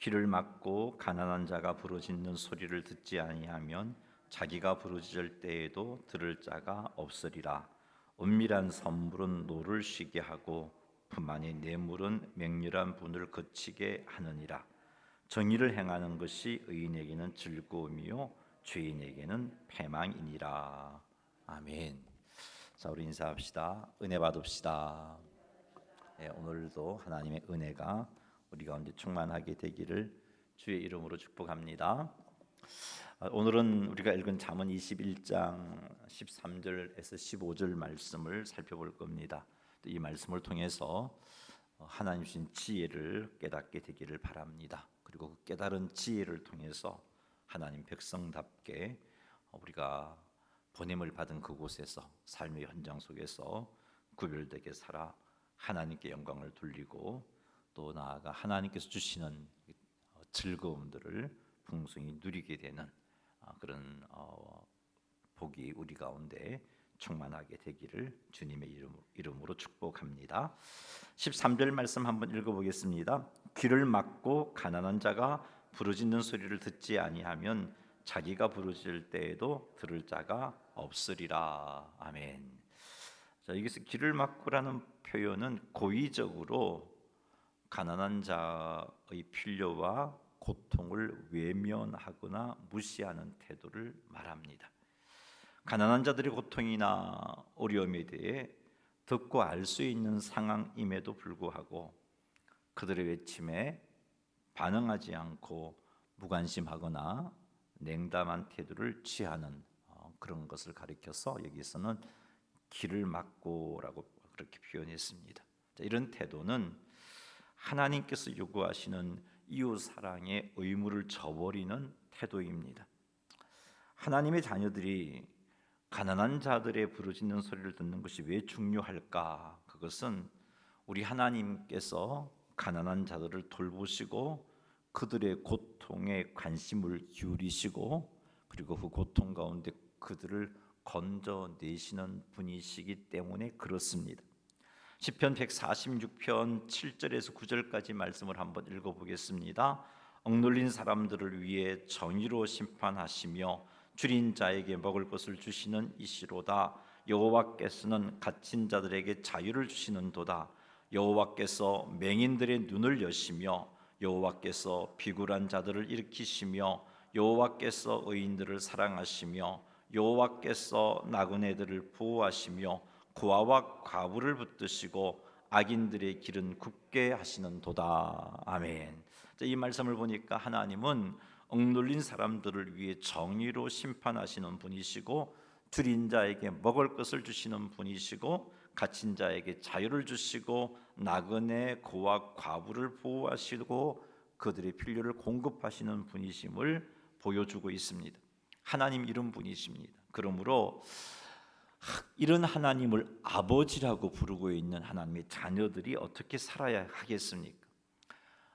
귀를 막고 가난한 자가 부르짖는 소리를 듣지 아니하면 자기가 부르짖을 때에도 들을 자가 없으리라. 은밀한 선물은 노를 쉬게 하고 품 안의 뇌물은 맹렬한 분을 그치게 하느니라. 정의를 행하는 것이 의인에게는 즐거움이요 죄인에게는 패망이니라. 아멘. 자, 우리 인사합시다. 은혜 받읍시다. 오늘도 하나님의 은혜가 우리 가운데 충만하게 되기를 주의 이름으로 축복합니다. 오늘은 우리가 읽은 잠언 21장 13절에서 15절 말씀을 살펴볼 겁니다. 이 말씀을 통해서 하나님 주신 지혜를 깨닫게 되기를 바랍니다. 그리고 그 깨달은 지혜를 통해서 하나님 백성답게 우리가 보냄을 받은 그곳에서 삶의 현장 속에서 구별되게 살아 하나님께 영광을 돌리고 또 나아가 하나님께서 주시는 즐거움들을 풍성히 누리게 되는 그런 복이 우리 가운데 충만하게 되기를 주님의 이름으로 축복합니다. 13절 말씀 한번 읽어보겠습니다. 귀를 막고 가난한 자가 부르짖는 소리를 듣지 아니하면 자기가 부르짖을 때에도 들을 자가 없으리라. 아멘. 자, 여기서 귀를 막고라는 표현은 고의적으로 가난한 자의 필요와 고통을 외면하거나 무시하는 태도를 말합니다. 가난한 자들의 고통이나 어려움에 대해 듣고 알 수 있는 상황임에도 불구하고 그들의 외침에 반응하지 않고 무관심하거나 냉담한 태도를 취하는 그런 것을 가리켜서 여기서는 귀를 막고라고 그렇게 표현했습니다. 이런 태도는 하나님께서 요구하시는 이웃 사랑의 의무를 저버리는 태도입니다. 하나님의 자녀들이 가난한 자들의 부르짖는 소리를 듣는 것이 왜 중요할까? 그것은 우리 하나님께서 가난한 자들을 돌보시고 그들의 고통에 관심을 기울이시고 그리고 그 고통 가운데 그들을 건져내시는 분이시기 때문에 그렇습니다. 시편 146편 7절에서 9절까지 말씀을 한번 읽어보겠습니다. 억눌린 사람들을 위해 정의로 심판하시며 줄인 자에게 먹을 것을 주시는 이시로다. 여호와께서는 갇힌 자들에게 자유를 주시는도다. 여호와께서 맹인들의 눈을 여시며 여호와께서 비굴한 자들을 일으키시며 여호와께서 의인들을 사랑하시며 여호와께서 나그네들을 보호하시며 고아와 과부를 붙드시고 악인들의 길은 굽게 하시는도다. 아멘. 이 말씀을 보니까 하나님은 억눌린 사람들을 위해 정의로 심판하시는 분이시고 줄인 자에게 먹을 것을 주시는 분이시고 갇힌 자에게 자유를 주시고 나그네 고아 과부를 보호하시고 그들의 필요를 공급하시는 분이심을 보여주고 있습니다. 하나님 이런 분이십니다. 그러므로 이런 하나님을 아버지라고 부르고 있는 하나님의 자녀들이 어떻게 살아야 하겠습니까?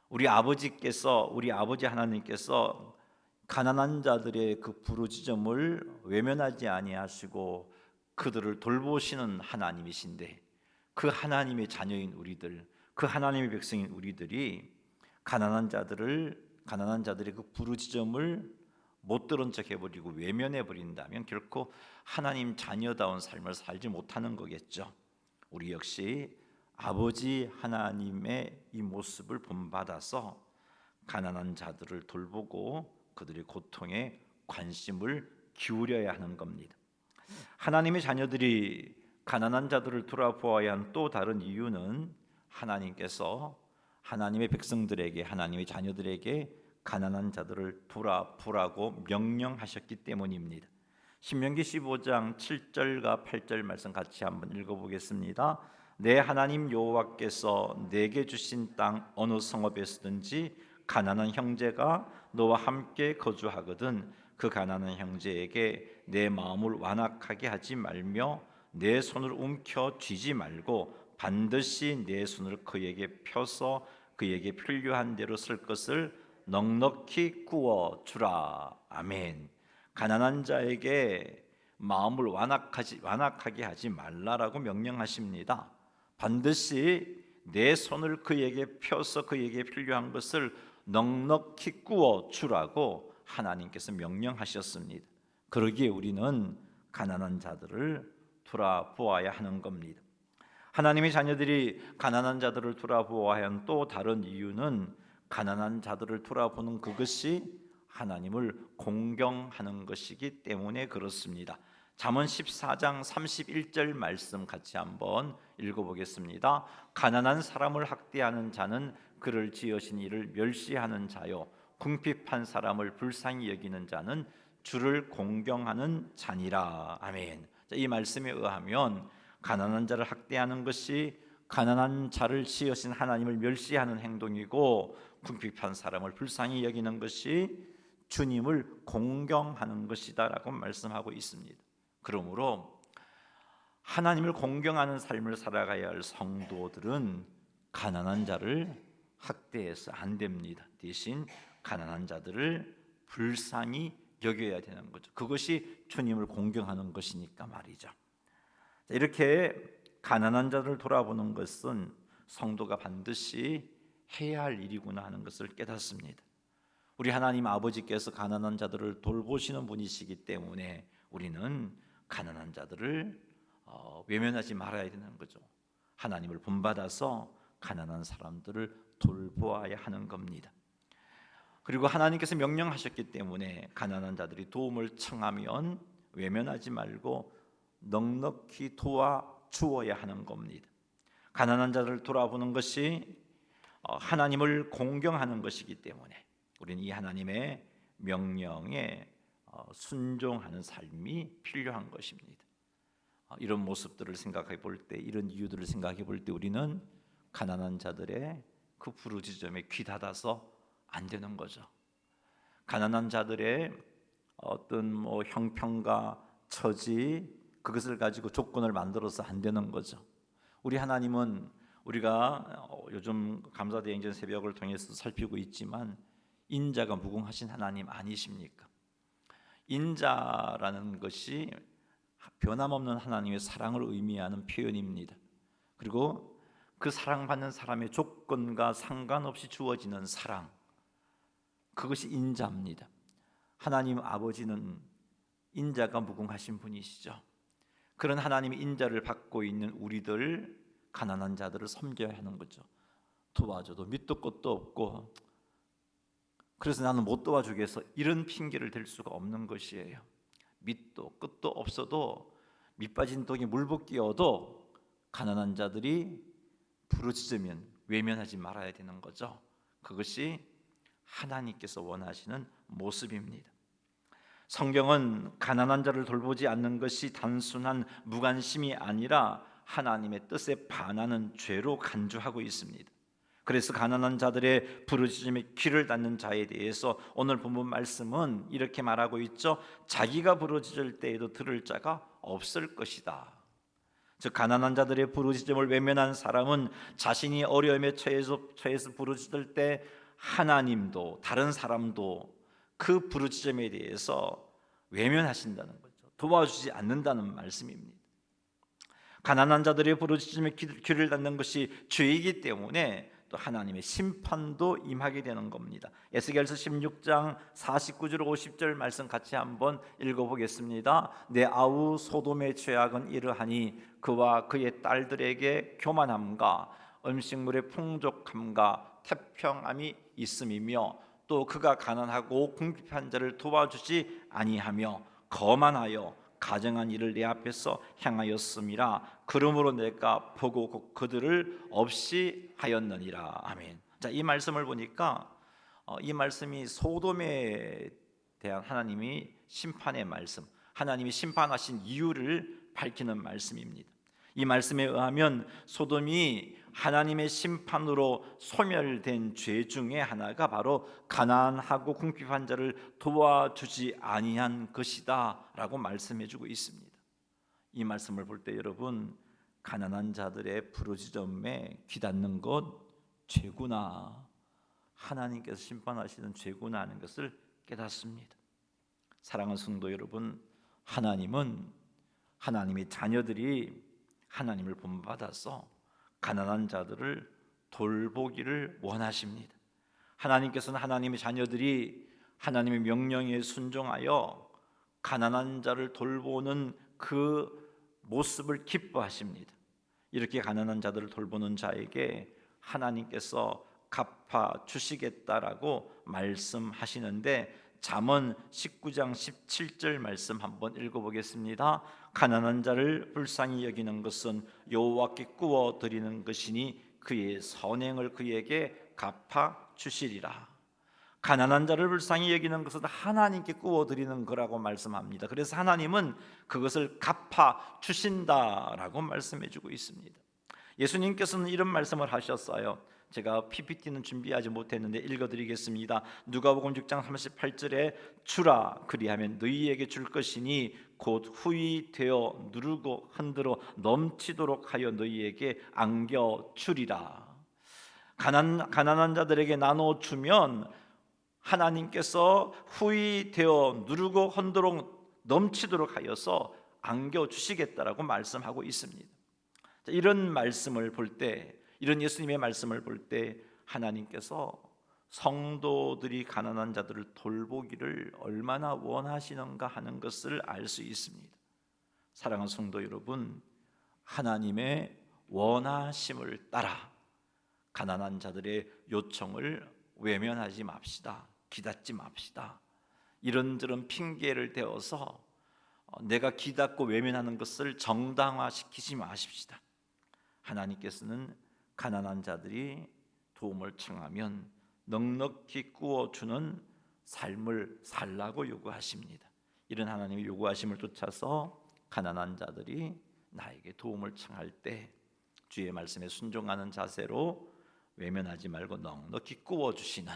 우리 아버지 하나님께서 가난한 자들의 그 부르짖음을 외면하지 아니하시고 그들을 돌보시는 하나님이신데 그 하나님의 자녀인 우리들, 그 하나님의 백성인 우리들이 가난한 자들의 그 부르짖음을 못 들은 척 해버리고 외면해 버린다면 결코 하나님 자녀다운 삶을 살지 못하는 거겠죠. 우리 역시 아버지 하나님의 이 모습을 본받아서 가난한 자들을 돌보고 그들의 고통에 관심을 기울여야 하는 겁니다. 하나님의 자녀들이 가난한 자들을 돌아보아야 하는 또 다른 이유는 하나님께서 하나님의 백성들에게, 하나님의 자녀들에게 가난한 자들을 돌아보라고 명령하셨기 때문입니다. 신명기 15장 7절과 8절 말씀 같이 한번 읽어보겠습니다. 내 하나님 여호와께서 내게 주신 땅 어느 성읍에서든지 가난한 형제가 너와 함께 거주하거든 그 가난한 형제에게 내 마음을 완악하게 하지 말며 내 손을 움켜 쥐지 말고 반드시 내 손을 그에게 펴서 그에게 필요한 대로 쓸 것을 넉넉히 구워 주라. 아멘. 가난한 자에게 마음을 완악하게 하지 말라라고 명령하십니다. 반드시 내 손을 그에게 펴서 그에게 필요한 것을 넉넉히 꾸어 주라고 하나님께서 명령하셨습니다. 그러기에 우리는 가난한 자들을 돌아보아야 하는 겁니다. 하나님의 자녀들이 가난한 자들을 돌아보아야 하는 또 다른 이유는 가난한 자들을 돌아보는 그것이 하나님을 공경하는 것이기 때문에 그렇습니다. 잠언 14장 31절 말씀 같이 한번 읽어보겠습니다. 가난한 사람을 학대하는 자는 그를 지으신 이를 멸시하는 자요, 궁핍한 사람을 불쌍히 여기는 자는 주를 공경하는 자니라. 아멘. 이 말씀에 의하면 가난한 자를 학대하는 것이 가난한 자를 지으신 하나님을 멸시하는 행동이고, 궁핍한 사람을 불쌍히 여기는 것이 주님을 공경하는 것이다라고 말씀하고 있습니다. 그러므로 하나님을 공경하는 삶을 살아가야 할 성도들은 가난한 자를 학대해서 안 됩니다. 대신 가난한 자들을 불쌍히 여겨야 되는 거죠. 그것이 주님을 공경하는 것이니까 말이죠. 이렇게 가난한 자를 돌아보는 것은 성도가 반드시 해야 할 일이구나 하는 것을 깨닫습니다. 우리 하나님 아버지께서 가난한 자들을 돌보시는 분이시기 때문에 우리는 가난한 자들을 외면하지 말아야 되는 거죠. 하나님을 본받아서 가난한 사람들을 돌보아야 하는 겁니다. 그리고 하나님께서 명령하셨기 때문에 가난한 자들이 도움을 청하면 외면하지 말고 넉넉히 도와주어야 하는 겁니다. 가난한 자를 돌아보는 것이 하나님을 공경하는 것이기 때문에 우리는 이 하나님의 명령에 순종하는 삶이 필요한 것입니다. 이런 모습들을 생각해 볼 때, 이런 이유들을 생각해 볼 때 우리는 가난한 자들의 그 부르짖음에 귀 닫아서 안 되는 거죠. 가난한 자들의 어떤 형편과 처지, 그것을 가지고 조건을 만들어서 안 되는 거죠. 우리 하나님은 우리가 요즘 감사대행전 새벽을 통해서 살피고 있지만 인자가 무궁하신 하나님 아니십니까? 인자라는 것이 변함없는 하나님의 사랑을 의미하는 표현입니다. 그리고 그 사랑받는 사람의 조건과 상관없이 주어지는 사랑, 그것이 인자입니다. 하나님 아버지는 인자가 무궁하신 분이시죠. 그런 하나님의 인자를 받고 있는 우리들, 가난한 자들을 섬겨야 하는 거죠. 도와줘도 밑도 끝도 없고, 그래서 나는 못 도와주겠어, 이런 핑계를 댈 수가 없는 것이에요. 밑도 끝도 없어도, 밑 빠진 독에 물붓 끼어도 가난한 자들이 부르짖으면 외면하지 말아야 되는 거죠. 그것이 하나님께서 원하시는 모습입니다. 성경은 가난한 자를 돌보지 않는 것이 단순한 무관심이 아니라 하나님의 뜻에 반하는 죄로 간주하고 있습니다. 그래서 가난한 자들의 부르짖음에 귀를 닫는 자에 대해서 오늘 본문 말씀은 이렇게 말하고 있죠. 자기가 부르짖을 때에도 들을 자가 없을 것이다. 즉 가난한 자들의 부르짖음을 외면한 사람은 자신이 어려움에 처해서 부르짖을 때 하나님도 다른 사람도 그 부르짖음에 대해서 외면하신다는 거죠. 도와주지 않는다는 말씀입니다. 가난한 자들의 부르짖음에 귀를 닫는 것이 죄이기 때문에 또 하나님의 심판도 임하게 되는 겁니다. 에스겔서 16장 49절 50절 말씀 같이 한번 읽어보겠습니다. 내 아우 소돔의 죄악은 이러하니 그와 그의 딸들에게 교만함과 음식물의 풍족함과 태평함이 있음이며 또 그가 가난하고 궁핍한 자를 도와주지 아니하며 거만하여 가정한 일을 내 앞에서 행하였음이라. 그러므로 내가 보고 그들을 없이 하였느니라. 아멘. 자, 이 말씀을 보니까 이 말씀이 소돔에 대한 하나님이 심판의 말씀, 하나님이 심판하신 이유를 밝히는 말씀입니다. 이 말씀에 의하면 소돔이 하나님의 심판으로 소멸된 죄 중에 하나가 바로 가난하고 궁핍한 자를 도와주지 아니한 것이다 라고 말씀해주고 있습니다. 이 말씀을 볼 때 여러분, 가난한 자들의 부르짖음에 귀닫는 것 죄구나, 하나님께서 심판하시는 죄구나 하는 것을 깨닫습니다. 사랑하는 성도 여러분, 하나님은 하나님의 자녀들이 하나님을 본받아서 가난한 자들을 돌보기를 원하십니다. 하나님께서는 하나님의 자녀들이 하나님의 명령에 순종하여 가난한 자를 돌보는 그 모습을 기뻐하십니다. 이렇게 가난한 자들을 돌보는 자에게 하나님께서 갚아 주시겠다라고 말씀하시는데, 잠언 19장 17절 말씀 한번 읽어보겠습니다. 가난한 자를 불쌍히 여기는 것은 여호와께 구워 드리는 것이니 그의 선행을 그에게 갚아 주시리라. 가난한 자를 불쌍히 여기는 것은 하나님께 구워 드리는 거라고 말씀합니다. 그래서 하나님은 그것을 갚아 주신다라고 말씀해 주고 있습니다. 예수님께서는 이런 말씀을 하셨어요. 제가 PPT는 준비하지 못했는데 읽어드리겠습니다. 누가복음 6장 38절에 주라 그리하면 너희에게 줄 것이니 곧 후히 되어 누르고 흔들어 넘치도록 하여 너희에게 안겨 주리라. 가난한 자들에게 나눠 주면 하나님께서 후히 되어 누르고 흔들어 넘치도록 하여서 안겨 주시겠다라고 말씀하고 있습니다. 이런 말씀을 볼 때, 이런 예수님의 말씀을 볼 때 하나님께서 성도들이 가난한 자들을 돌보기를 얼마나 원하시는가 하는 것을 알 수 있습니다. 사랑하는 성도 여러분, 하나님의 원하심을 따라 가난한 자들의 요청을 외면하지 맙시다. 기다지 맙시다. 이런저런 핑계를 대어서 내가 기다고 외면하는 것을 정당화시키지 마십시다. 하나님께서는 가난한 자들이 도움을 청하면 넉넉히 구워주는 삶을 살라고 요구하십니다. 이런 하나님의 요구하심을 쫓아서 가난한 자들이 나에게 도움을 청할 때 주의 말씀에 순종하는 자세로 외면하지 말고 넉넉히 구워주시는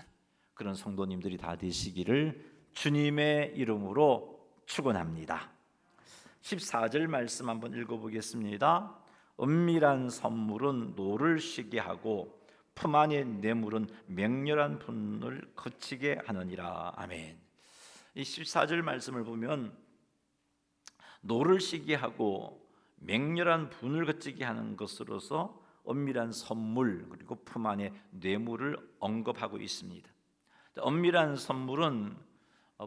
그런 성도님들이 다 되시기를 주님의 이름으로 축원합니다. 14절 말씀 한번 읽어보겠습니다. 은밀한 선물은 노를 쉬게 하고 품 안의 뇌물은 맹렬한 분을 거치게 하느니라. 아멘. 이 14절 말씀을 보면 노를 쉬게 하고 맹렬한 분을 거치게 하는 것으로서 은밀한 선물 그리고 품 안의 뇌물을 언급하고 있습니다. 은밀한 선물은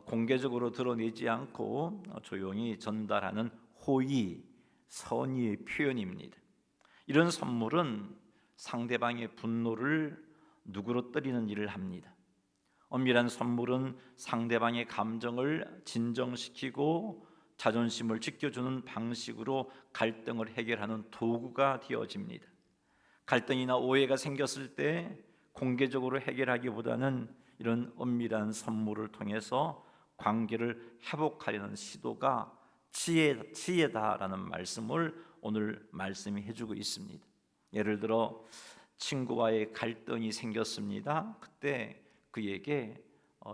공개적으로 드러내지 않고 조용히 전달하는 호의, 선의의 표현입니다. 이런 선물은 상대방의 분노를 누그러뜨리는 일을 합니다. 은밀한 선물은 상대방의 감정을 진정시키고 자존심을 지켜주는 방식으로 갈등을 해결하는 도구가 되어집니다. 갈등이나 오해가 생겼을 때 공개적으로 해결하기보다는 이런 은밀한 선물을 통해서 관계를 회복하려는 시도가 지혜다라는 말씀을 오늘 말씀이 해주고 있습니다. 예를 들어 친구와의 갈등이 생겼습니다. 그때 그에게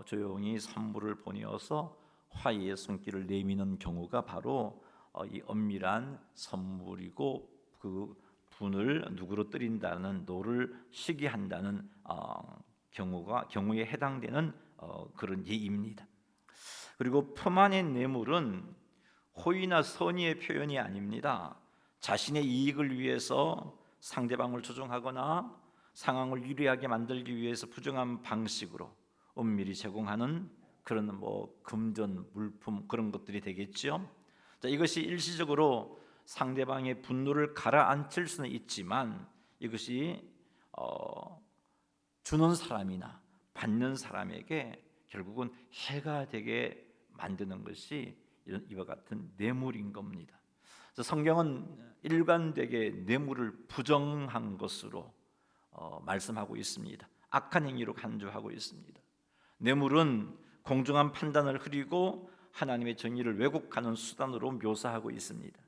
조용히 선물을 보내어서 화해의 손길을 내미는 경우가 바로 이 은밀한 선물이고 그 분을 누그러뜨린다는 노를 쉬게 한다는 경우에 해당되는 그런 예입니다. 그리고 품 안의 뇌물은 호의나 선의의 표현이 아닙니다. 자신의 이익을 위해서 상대방을 조종하거나 상황을 유리하게 만들기 위해서 부정한 방식으로 은밀히 제공하는 그런 금전, 물품 그런 것들이 되겠죠. 자, 이것이 일시적으로 상대방의 분노를 가라앉힐 수는 있지만 이것이 주는 사람이나 받는 사람에게 결국은 해가 되게 만드는 것이 이와 같은 뇌물인 겁니다. 성경은 일관되게 뇌물을 부정한 것으로 말씀하고 있습니다. 악한 행위로 간주하고 있습니다. 뇌물은 공정한 판단을 흐리고 하나님의 정의를 왜곡하는 수단으로 묘사하고 있습니다.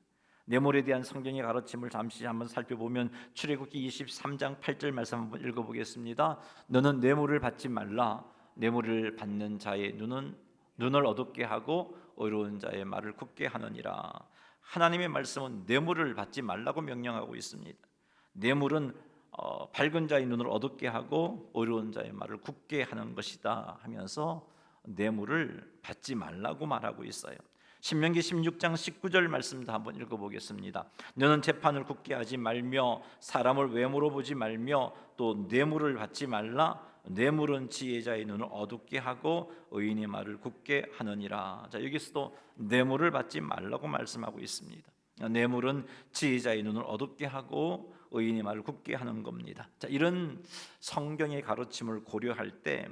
뇌물에 대한 성경의 가르침을 잠시 한번 살펴보면 출애굽기 23장 8절 말씀 한번 읽어보겠습니다. 너는 뇌물을 받지 말라. 뇌물을 받는 자의 눈을 어둡게 하고 의로운 자의 말을 굳게 하느니라. 하나님의 말씀은 뇌물을 받지 말라고 명령하고 있습니다. 뇌물은 밝은 자의 눈을 어둡게 하고 의로운 자의 말을 굳게 하는 것이다 하면서 뇌물을 받지 말라고 말하고 있어요. 신명기 16장 19절 말씀도 한번 읽어보겠습니다. 너는 재판을 굳게 하지 말며 사람을 외모로 보지 말며 또 뇌물을 받지 말라. 뇌물은 지혜자의 눈을 어둡게 하고 의인의 말을 굳게 하느니라. 자, 여기서도 뇌물을 받지 말라고 말씀하고 있습니다. 뇌물은 지혜자의 눈을 어둡게 하고 의인의 말을 굳게 하는 겁니다. 자, 이런 성경의 가르침을 고려할 때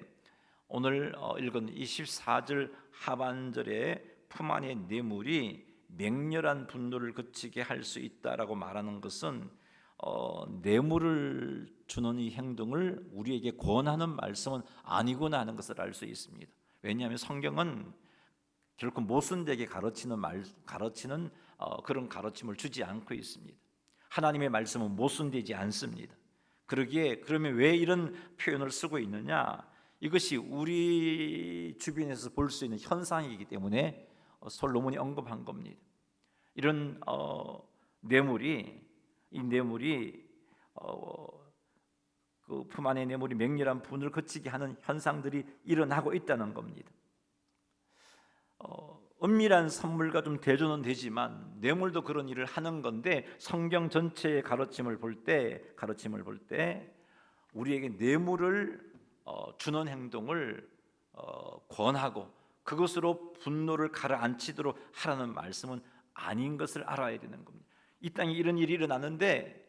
오늘 읽은 24절 하반절에 품 안의 뇌물이 맹렬한 분노를 그치게 할 수 있다라고 말하는 것은 뇌물을 주는 이 행동을 우리에게 권하는 말씀은 아니구나 하는 것을 알 수 있습니다. 왜냐하면 성경은 결코 모순되게 가르치는 그런 가르침을 주지 않고 있습니다. 하나님의 말씀은 모순되지 않습니다. 그러면 왜 이런 표현을 쓰고 있느냐? 이것이 우리 주변에서 볼 수 있는 현상이기 때문에 솔로몬이 언급한 겁니다. 이런 뇌물이 그 품 안의 뇌물이 맹렬한 분을 거치게 하는 현상들이 일어나고 있다는 겁니다. 은밀한 선물과 좀 대조는 되지만 뇌물도 그런 일을 하는 건데 성경 전체의 가르침을 볼 때 우리에게 뇌물을 주는 행동을 권하고 그것으로 분노를 가라앉히도록 하라는 말씀은 아닌 것을 알아야 되는 겁니다. 이 땅에 이런 일이 일어나는데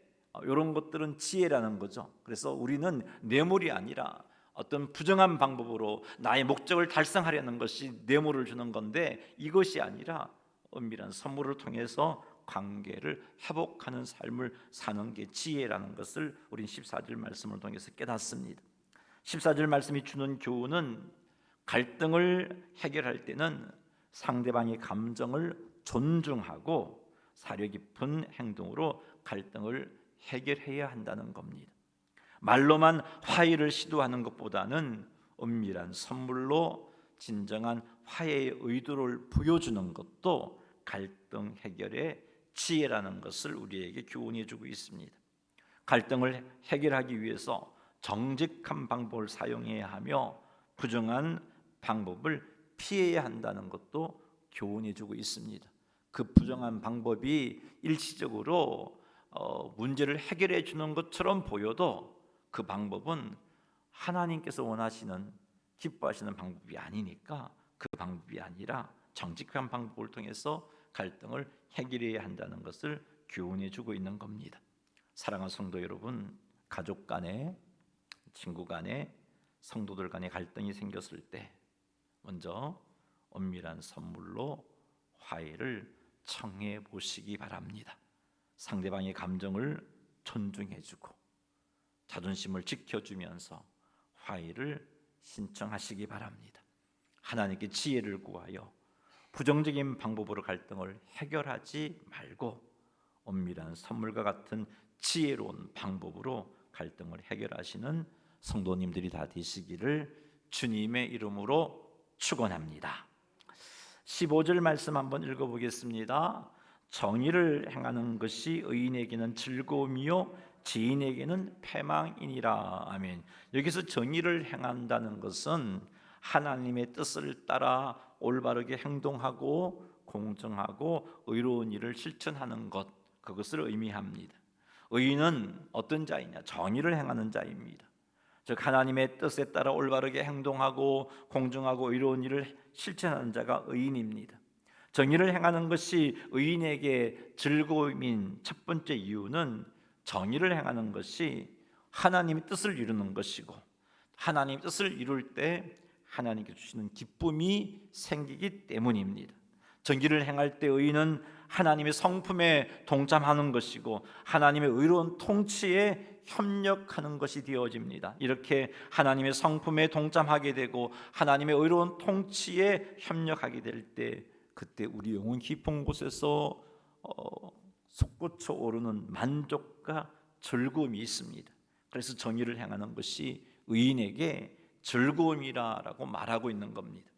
이런 것들은 지혜라는 거죠. 그래서 우리는 뇌물이 아니라 어떤 부정한 방법으로 나의 목적을 달성하려는 것이 뇌물을 주는 건데 이것이 아니라 은밀한 선물을 통해서 관계를 회복하는 삶을 사는 게 지혜라는 것을 우린 14절 말씀을 통해서 깨닫습니다. 14절 말씀이 주는 교훈은 갈등을 해결할 때는 상대방의 감정을 존중하고 사려 깊은 행동으로 갈등을 해결해야 한다는 겁니다. 말로만 화해를 시도하는 것보다는 은밀한 선물로 진정한 화해의 의도를 보여주는 것도 갈등 해결의 지혜라는 것을 우리에게 교훈해 주고 있습니다. 갈등을 해결하기 위해서 정직한 방법을 사용해야 하며 부정한 방법을 피해야 한다는 것도 교훈해 주고 있습니다. 그 부정한 방법이 일시적으로 문제를 해결해 주는 것처럼 보여도 그 방법은 하나님께서 원하시는 기뻐하시는 방법이 아니니까 그 방법이 아니라 정직한 방법을 통해서 갈등을 해결해야 한다는 것을 교훈해 주고 있는 겁니다. 사랑하는 성도 여러분, 가족 간에, 친구 간에, 성도들 간에 갈등이 생겼을 때 먼저 은밀한 선물로 화해를 청해 보시기 바랍니다. 상대방의 감정을 존중해 주고 자존심을 지켜주면서 화해를 신청하시기 바랍니다. 하나님께 지혜를 구하여 부정적인 방법으로 갈등을 해결하지 말고 은밀한 선물과 같은 지혜로운 방법으로 갈등을 해결하시는 성도님들이 다 되시기를 주님의 이름으로 축원합니다. 15절 말씀 한번 읽어보겠습니다. 정의를 행하는 것이 의인에게는 즐거움이요 지인에게는 패망이니라. 아멘. 여기서 정의를 행한다는 것은 하나님의 뜻을 따라 올바르게 행동하고 공정하고 의로운 일을 실천하는 것, 그것을 의미합니다. 의인은 어떤 자이냐? 정의를 행하는 자입니다. 즉 하나님의 뜻에 따라 올바르게 행동하고 공정하고 의로운 일을 실천하는 자가 의인입니다. 정의를 행하는 것이 의인에게 즐거움인 첫 번째 이유는 정의를 행하는 것이 하나님의 뜻을 이루는 것이고 하나님의 뜻을 이룰 때 하나님께 주시는 기쁨이 생기기 때문입니다. 정의를 행할 때 의인은 하나님의 성품에 동참하는 것이고 하나님의 의로운 통치에 협력하는 것이 되어집니다. 이렇게 하나님의 성품에 동참하게 되고 하나님의 의로운 통치에 협력하게 될 때 그때 우리 영혼 깊은 곳에서 솟구쳐 오르는 만족과 즐거움이 있습니다. 그래서 정의를 행하는 것이 의인에게 즐거움이라고 말하고 있는 겁니다.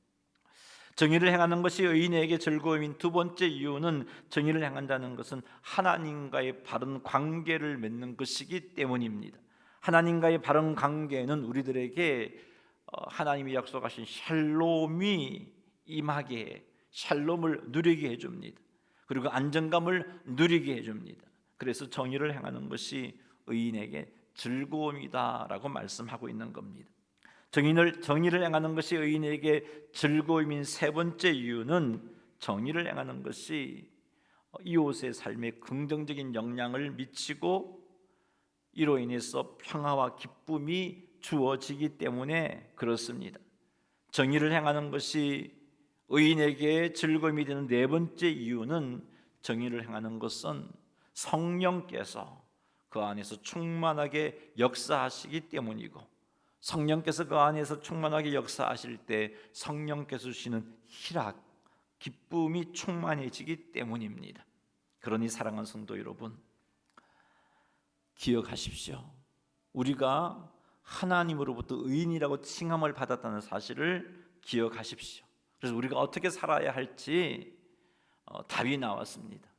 정의를 행하는 것이 의인에게 즐거움인 두 번째 이유는 정의를 행한다는 것은 하나님과의 바른 관계를 맺는 것이기 때문입니다. 하나님과의 바른 관계는 우리들에게 하나님이 약속하신 샬롬이 임하게 샬롬을 누리게 해줍니다. 그리고 안정감을 누리게 해줍니다. 그래서 정의를 행하는 것이 의인에게 즐거움이다라고 말씀하고 있는 겁니다. 정의를 행하는 것이 의인에게 즐거움인 세 번째 이유는 정의를 행하는 것이 이웃의 삶에 긍정적인 영향을 미치고 이로 인해서 평화와 기쁨이 주어지기 때문에 그렇습니다. 정의를 행하는 것이 의인에게 즐거움이 되는 네 번째 이유는 정의를 행하는 것은 성령께서 그 안에서 충만하게 역사하시기 때문이고, 성령께서 그 안에서 충만하게 역사하실 때 성령께서 주시는 희락, 기쁨이 충만해지기 때문입니다. 그러니 사랑하는 성도 여러분, 기억하십시오. 우리가 하나님으로부터 의인이라고 칭함을 받았다는 사실을 기억하십시오. 그래서 우리가 어떻게 살아야 할지 답이 나왔습니다.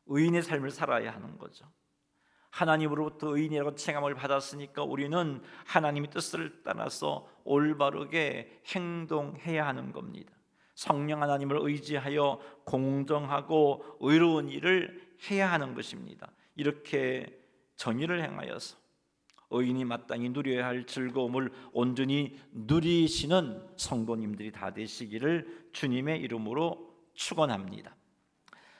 의인의 삶을 살아야 하는 거죠. 하나님으로부터 의인이라고 칭함을 받았으니까 우리는 하나님의 뜻을 따라서 올바르게 행동해야 하는 겁니다. 성령 하나님을 의지하여 공정하고 의로운 일을 해야 하는 것입니다. 이렇게 정의를 행하여서 의인이 마땅히 누려야 할 즐거움을 온전히 누리시는 성도님들이 다 되시기를 주님의 이름으로 축원합니다.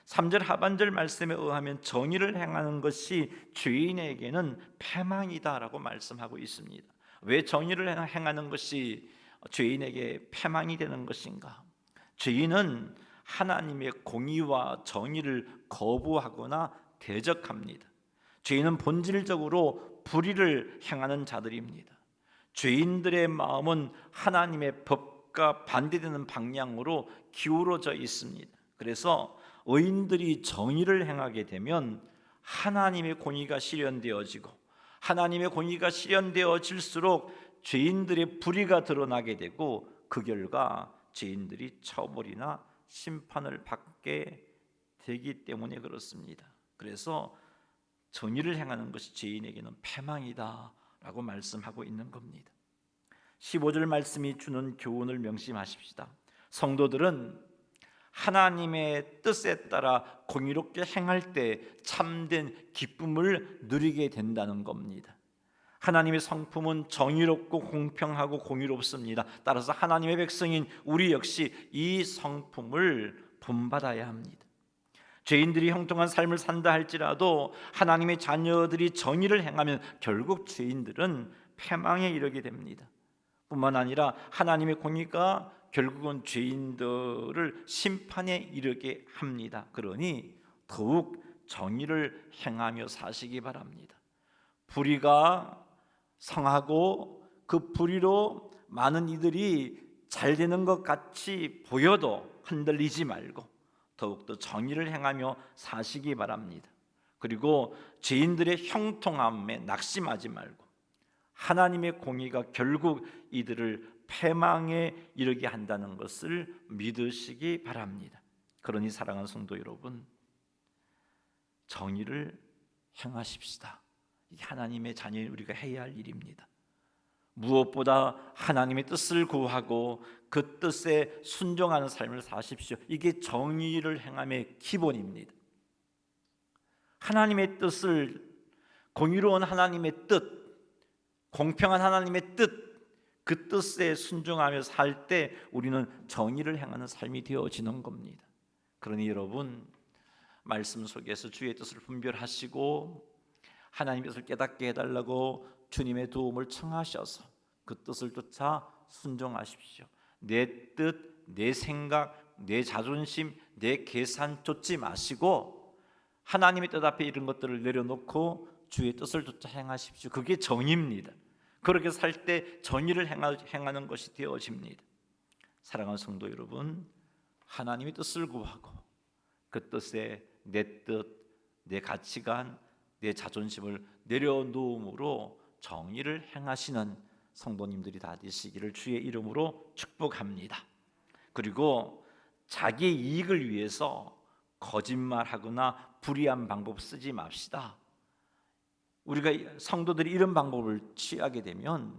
3절 하반절 말씀에 의하면 정의를 행하는 것이 죄인에게는 패망이다라고 말씀하고 있습니다. 왜 정의를 행하는 것이 죄인에게 패망이 되는 것인가? 죄인은 하나님의 공의와 정의를 거부하거나 대적합니다. 죄인은 본질적으로 불의를 행하는 자들입니다. 죄인들의 마음은 하나님의 법과 반대되는 방향으로 기울어져 있습니다. 그래서 의인들이 정의를 행하게 되면 하나님의 공의가 실현되어지고, 하나님의 공의가 실현되어질수록 죄인들의 불의가 드러나게 되고, 그 결과 죄인들이 처벌이나 심판을 받게 되기 때문에 그렇습니다. 그래서 정의를 행하는 것이 죄인에게는 패망이다라고 말씀하고 있는 겁니다. 15절 말씀이 주는 교훈을 명심하십시다. 성도들은 하나님의 뜻에 따라 공의롭게 행할 때 참된 기쁨을 누리게 된다는 겁니다. 하나님의 성품은 정의롭고 공평하고 공의롭습니다. 따라서 하나님의 백성인 우리 역시 이 성품을 본받아야 합니다. 죄인들이 형통한 삶을 산다 할지라도 하나님의 자녀들이 정의를 행하면 결국 죄인들은 패망에 이르게 됩니다. 뿐만 아니라 하나님의 공의가 결국은 죄인들을 심판에 이르게 합니다. 그러니 더욱 정의를 행하며 사시기 바랍니다. 불의가 성하고 그 불의로 많은 이들이 잘 되는 것 같이 보여도 흔들리지 말고 더욱더 정의를 행하며 사시기 바랍니다. 그리고 죄인들의 형통함에 낙심하지 말고 하나님의 공의가 결국 이들을 패망에 이르게 한다는 것을 믿으시기 바랍니다. 그러니 사랑하는 성도 여러분, 정의를 행하십시다. 이게 하나님의 자녀인 우리가 해야 할 일입니다. 무엇보다 하나님의 뜻을 구하고 그 뜻에 순종하는 삶을 사십시오. 이게 정의를 행함의 기본입니다. 하나님의 뜻을, 공의로운 하나님의 뜻, 공평한 하나님의 뜻, 그 뜻에 순종하며 살 때 우리는 정의를 행하는 삶이 되어지는 겁니다. 그러니 여러분, 말씀 속에서 주의 뜻을 분별하시고 하나님의 뜻을 깨닫게 해달라고 주님의 도움을 청하셔서 그 뜻을 쫓아 순종하십시오. 내 뜻, 내 생각, 내 자존심, 내 계산 쫓지 마시고 하나님의 뜻 앞에 이런 것들을 내려놓고 주의 뜻을 쫓아 행하십시오. 그게 정의입니다. 그렇게 살 때 정의를 행하는 것이 되어집니다. 사랑하는 성도 여러분, 하나님의 뜻을 구하고 그 뜻에 내 뜻, 내 가치관, 내 자존심을 내려놓음으로 정의를 행하시는 성도님들이 다 되시기를 주의 이름으로 축복합니다. 그리고 자기 이익을 위해서 거짓말하거나 불의한 방법 쓰지 맙시다. 우리가 성도들이 이런 방법을 취하게 되면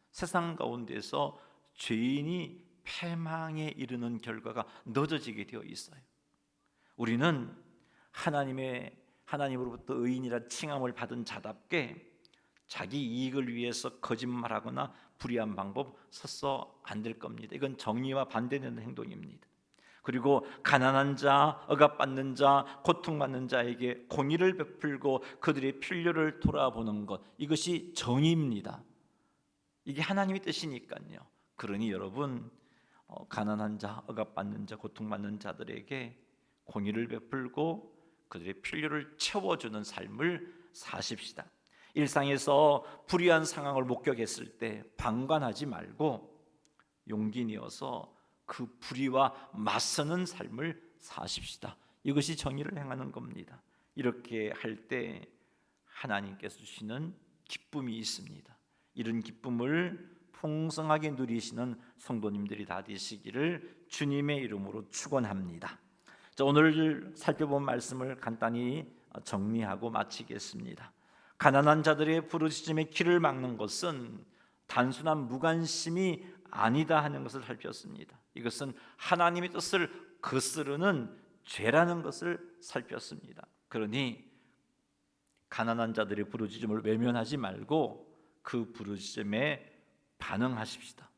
세상 가운데서 죄인이 패망에 이르는 결과가 늦어지게 되어 있어요. 우리는 하나님으로부터 의인이라 칭함을 받은 자답게 자기 이익을 위해서 거짓말하거나 불의한 방법 써서 안 될 겁니다. 이건 정의와 반대되는 행동입니다. 그리고 가난한 자, 억압받는 자, 고통받는 자에게 공의를 베풀고 그들의 필요를 돌아보는 것, 이것이 정의입니다. 이게 하나님의 뜻이니까요. 그러니 여러분, 가난한 자, 억압받는 자, 고통받는 자들에게 공의를 베풀고 그들의 필요를 채워주는 삶을 사십시다. 일상에서 불의한 상황을 목격했을 때 방관하지 말고 용기 내어서 그 불의와 맞서는 삶을 사십시다. 이것이 정의를 행하는 겁니다. 이렇게 할 때 하나님께서 주시는 기쁨이 있습니다. 이런 기쁨을 풍성하게 누리시는 성도님들이 다 되시기를 주님의 이름으로 축원합니다. 자, 오늘 살펴본 말씀을 간단히 정리하고 마치겠습니다. 가난한 자들의 부르짖음의 길을 막는 것은 단순한 무관심이 아니다 하는 것을 살폈습니다. 이것은 하나님의 뜻을 거스르는 죄라는 것을 살폈습니다. 그러니 가난한 자들의 부르짖음을 외면하지 말고 그 부르짖음에 반응하십시다.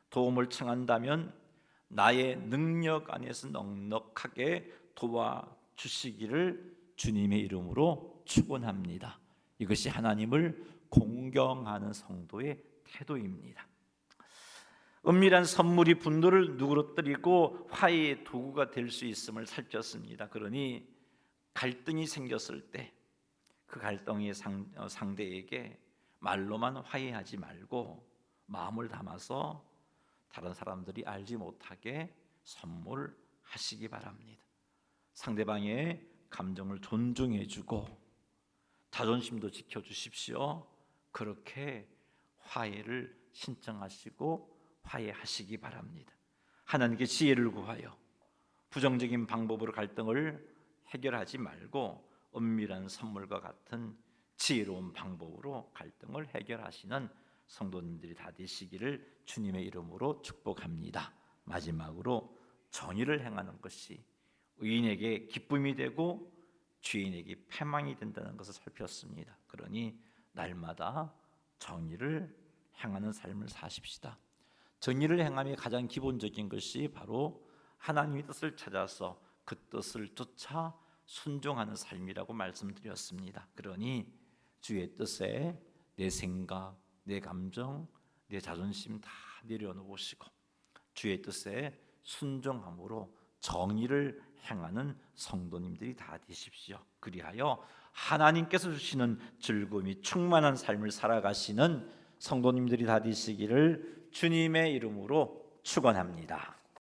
도움을 청한다면 나의 능력 안에서 넉넉하게 도와주시기를 주님의 이름으로 축원합니다. 이것이 하나님을 공경하는 성도의 태도입니다. 은밀한 선물이 분노를 누그러뜨리고 화해의 도구가 될 수 있음을 살폈습니다. 그러니 갈등이 생겼을 때 그 갈등의 상대에게 말로만 화해하지 말고 마음을 담아서 다른 사람들이 알지 못하게 선물하시기 바랍니다. 상대방의 감정을 존중해주고 자존심도 지켜주십시오. 그렇게 화해를 신청하시고 화해하시기 바랍니다. 하나님께 지혜를 구하여 부정적인 방법으로 갈등을 해결하지 말고 은밀한 선물과 같은 지혜로운 방법으로 갈등을 해결하시는 성도님들이 다 되시기를 주님의 이름으로 축복합니다. 마지막으로 정의를 행하는 것이 의인에게 기쁨이 되고 죄인에게 패망이 된다는 것을 살폈습니다. 그러니 날마다 정의를 행하는 삶을 사십시다. 정의를 행함의 가장 기본적인 것이 바로 하나님의 뜻을 찾아서 그 뜻을 쫓아 순종하는 삶이라고 말씀드렸습니다. 그러니 주의 뜻에 내 생각, 내 감정, 내 자존심 다 내려놓으시고 주의 뜻에 순종함으로 정의를 행하는 성도님들이 다 되십시오. 그리하여 하나님께서 주시는 즐거움이 충만한 삶을 살아가시는 성도님들이 다 되시기를 주님의 이름으로 축원합니다.